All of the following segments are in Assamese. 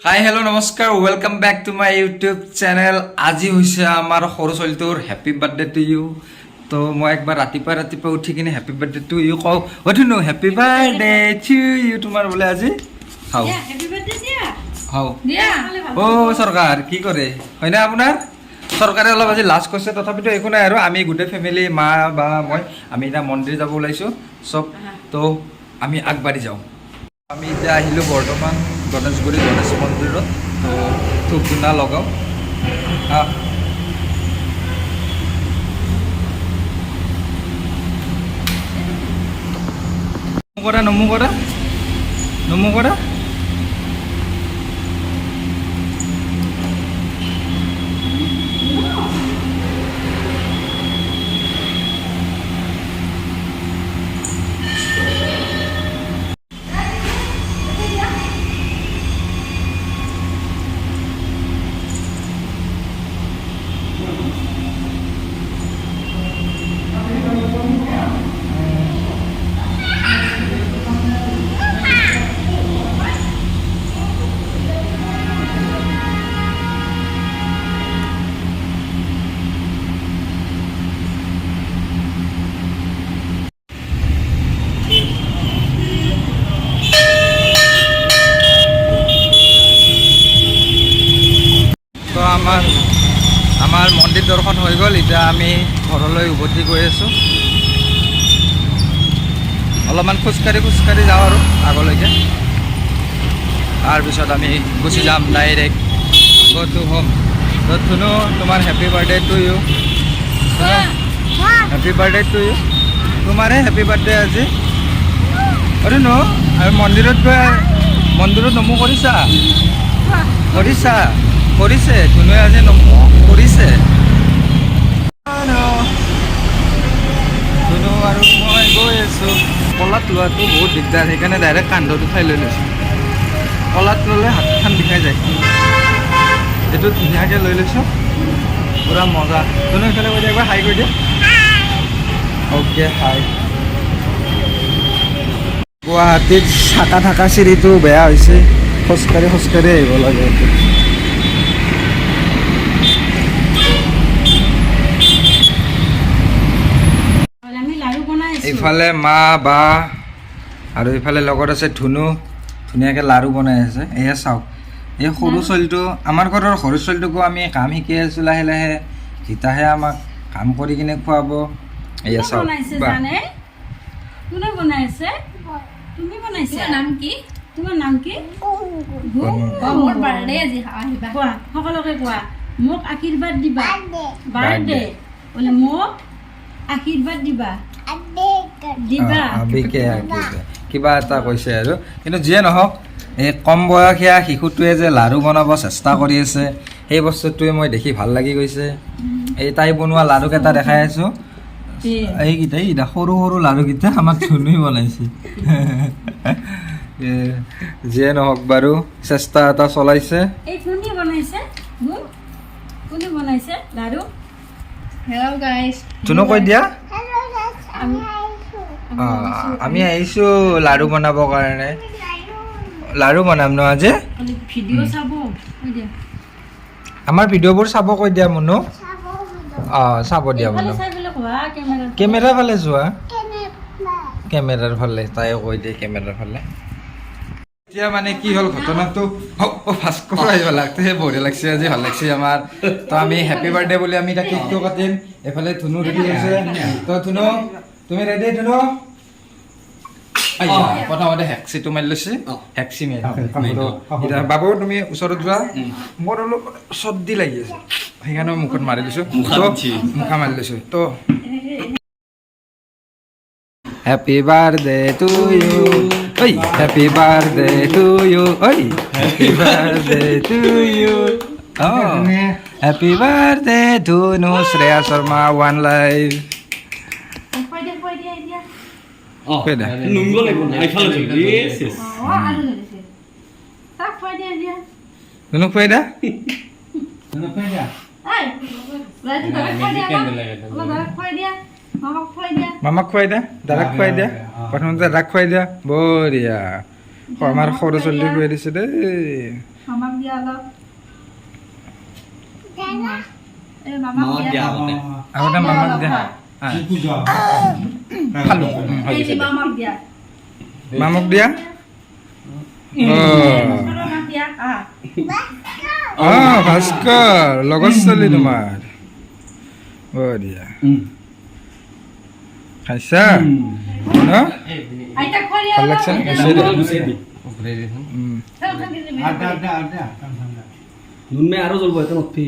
হাই হেল্ল' নমস্কাৰ welcome back to my YouTube channel. আজি হৈছে আমাৰ সৰু ছোৱালীটোৰ হেপী বাৰ্থডে টু ইউ। তো মই একবাৰ ৰাতিপুৱা উঠি কিনে হেপী বাৰ্থডে টু ইউ কওঁ। শুনো হেপী বাৰ্থডে টু ইউ তোমাৰ বোলে আজি হাও হাও অ' চৰকাৰ কি কৰে হয়নে আপোনাৰ চৰকাৰে অলপ আজি লাজ কৰিছে, তথাপিতো একো নাই আৰু আমি গোটেই ফেমিলি মা বা মই আমি এতিয়া মন্দিৰ যাব ওলাইছোঁ চব। তো আমি আগবাঢ়ি যাওঁ। আমি এতিয়া আহিলোঁ বৰ্তমান গণেশগুৰি গণেশ মন্দিৰত। তো ধূপ ধূনা লগাওঁ। নমো কৰা তো আমাৰ মন্দিৰ দৰ্শন হৈ গ'ল। এতিয়া আমি ঘৰলৈ উভতি গৈ আছোঁ। অলপমান খোজকাঢ়ি যাওঁ আৰু আগলৈকে। তাৰপিছত আমি গুচি যাম ডাইৰেক্ট গো টু হোম। তো ধুনু তোমাৰ happy birthday to you. Happy birthday to you. তোমাৰে হেপী বাৰ্থডে আজি। অৰে ন আৰু মন্দিৰত নমো কৰিছে ধুনুৱে আজি নমো কৰিছে। ধুনু আৰু মই গৈ আছোঁ। কলাত লোৱাটো বহুত দিগদাৰ, সেইকাৰণে ডাইৰেক্ট কান্ধত উঠাই লৈ লৈছোঁ। কলাত ল'লে হাতখন বিষাই যায়, এইটো ধুনীয়াকৈ লৈ লৈছোঁ। পূৰা মজা। ধুনু এইফালে কৈ দিয়া, একবাৰ হাই কৰি দিয়া। অ'কে হাই। গুৱাহাটীত চাকা থাকা চিৰিটো বেয়া হৈছে, খোজকাঢ়ি আহিব লাগে। ইফালে মা বা আৰু ইফালে লগত আছে ধুনু, ধুনীয়াকৈ লাড়ু বনাই আছে। এয়া চাওক, এই সৰু ছোৱালীটো আমাৰ ঘৰৰ সৰু ছোৱালীটোকো আমি কাম শিকি আছোঁ লাহে লাহে। গীতাহে আমাক কাম কৰি কিনে খুৱাব। এয়া চাওক সকলোকে কোৱা মোক আশীৰ্বাদ দিবা। বাৰ্থডে বোলে মোক আশীৰ্বাদ দিবা। কিবা এটা কৈছে আৰু, কিন্তু যিয়ে নহওক এই কম বয়সীয়া শিশুটোৱে যে লাড়ু বনাব চেষ্টা কৰি আছে, সেই বস্তুটোৱে মই দেখি ভাল লাগি গৈছে। এই তাই বনোৱা লাড়ুকেইটা দেখাই আছোঁ। এইকেইটা সৰু লাড়ুকেইটা আমাক ধুনুৱে বনাইছে। যিয়ে নহওক বাৰু চেষ্টা এটা চলাইছে। ধুনু কৈ দিয়া। আমি আহিছোঁ লাড়ু বনাবৰ কাৰণে। লাড়ু বনাম ন আজি। আমাৰ ভিডিঅ'বোৰ চাব কৈ দিয়া মুনু। চাব দিয়া মুনু। কেমেৰাৰ ফালে যোৱা, কেমেৰাৰ ফালে তাই কৈ দিয়ে কেমেৰাৰ ফালে। এতিয়া মানে কি হ'ল ঘটনাটো, ফাৰ্ষ্ট আহিব লাগছে, বঢ়িয়া লাগছে আজি, ভাল লাগছে আমাৰ। তো আমি হেপী বাৰ্থডে বুলি আমি এতিয়া কেকটো কাটিম। এইফালে ধুনু ৰেডি হৈছে। তো ধুনু তুমি ৰেডি? ধুনু প্ৰথমতে হেক্সিটো মাৰি লৈছে। হেক্সি এতিয়া বাবু তুমি ওচৰত যোৱা। মোৰ অলপ চৰ্দি লাগি আছে, সেইকাৰণে মুখত মাৰি লৈছোঁ, মুখা মাৰি লৈছোঁ। তো হেপী বাৰ্থডে টু ইউ, ঐ হেপী বাৰ্থডে টু ইউ, ঐ happy birthday to you. Happy birthday Dhunu Shreya Sharma one life. Dhunu খুৱাই দা। মামাক খুৱাই দিয়া, দাদাক খুৱাই দিয়া। প্ৰথমতে দাদাক খুৱাই দিয়া। বঢ়িয়া, আমাৰ সৰু ছোৱালী খুৱাই দিছে দেই। মামাক দিয়া অলপ এই মামাক দিয়া আগতে মামাক দিয়া খালো এই যে মামাক দিয়া মামক দিয়া মামাক দিয়া ভাস্কৰ লগৰ ছোৱালী তোমাৰ বঢ়িয়া খাইছা ন আইতা খৰি ভাল লাগছে নুন মে আৰু জ্বলব এটা নথি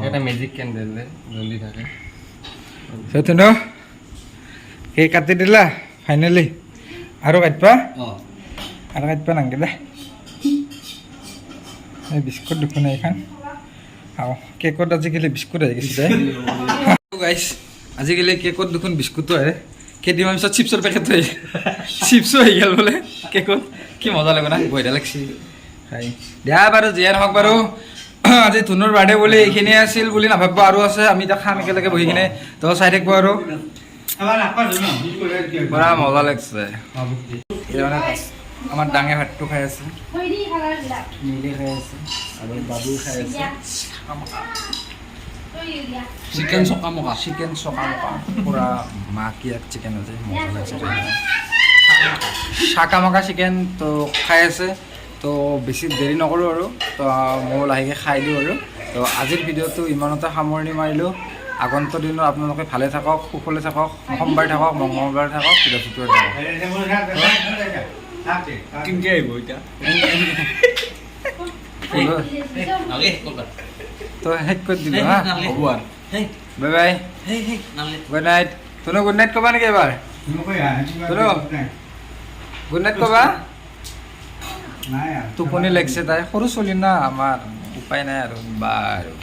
এটা মেজিক ক্যান্ডেল জ্বলি থাকে সেইটো ন কেক কাটি দিলা ফাইনেলি আৰু কাটবা আৰু কাটবা নাংগে দে এই বিস্কুট দেখোন এইখান খাওঁ কেকত আজিকালি বিস্কুট আহি গৈছে গাইছ আজিকালি কেকত দেখোন বিস্কুটো আহে কেইদিনমান পিছত চিপছৰ পেকেট হৈ চিপছো আহি গ'ল বোলে কেকত কি মজা লাগে না বঢ়িয়া লাগছে খাই দিয়া বাৰু যিয়ে নহওক বাৰু আজি ধুনুৰ বাৰ্থডে বুলি এইখিনিয়ে আছিল বুলি নাভাবিব আৰু আছে আমি এতিয়া খাম একেলগে বহি কিনে তো চাই থাকিব আৰু বৰা মজা লাগছে আমাৰ ডাঙে ভাতটো খাই আছে খৰি খালা দিয়া মিলি খাই আছে আৰু বাবু খাই আছে চিকেন চকা মকা চিকেন চকা মকা পুৰা মাকিয়াক চিকেন আছে মজা লাগছে চাকা মকা চিকেন তো খাই আছে তো বেছি দেৰি নকৰোঁ আৰু তো মই লাহেকৈ খাই দিওঁ আৰু তো আজিৰ ভিডিঅ'টো ইমানতে সামৰণি মাৰিলোঁ আগন্তুক দিনত আপোনালোকে ভালে থাকক সুখলে থাকক সোমবাৰে থাকক মঙলবাৰে থাকক বৃহস্পতিবাৰে থাকক কিনকে আহিব এতিয়া আগে কলকাতা তো শেষ কৰি দিলোঁ হা হ'ব আৰু বাই বাই গুড নাইট তুনো গুড নাইট ক'বা নেকি এবাৰ তুনো গুড নাইট ক'বা টোপনি লাগিছে তাই সৰু ছোৱালী না আমাৰ উপায় নাই আৰু বাৰু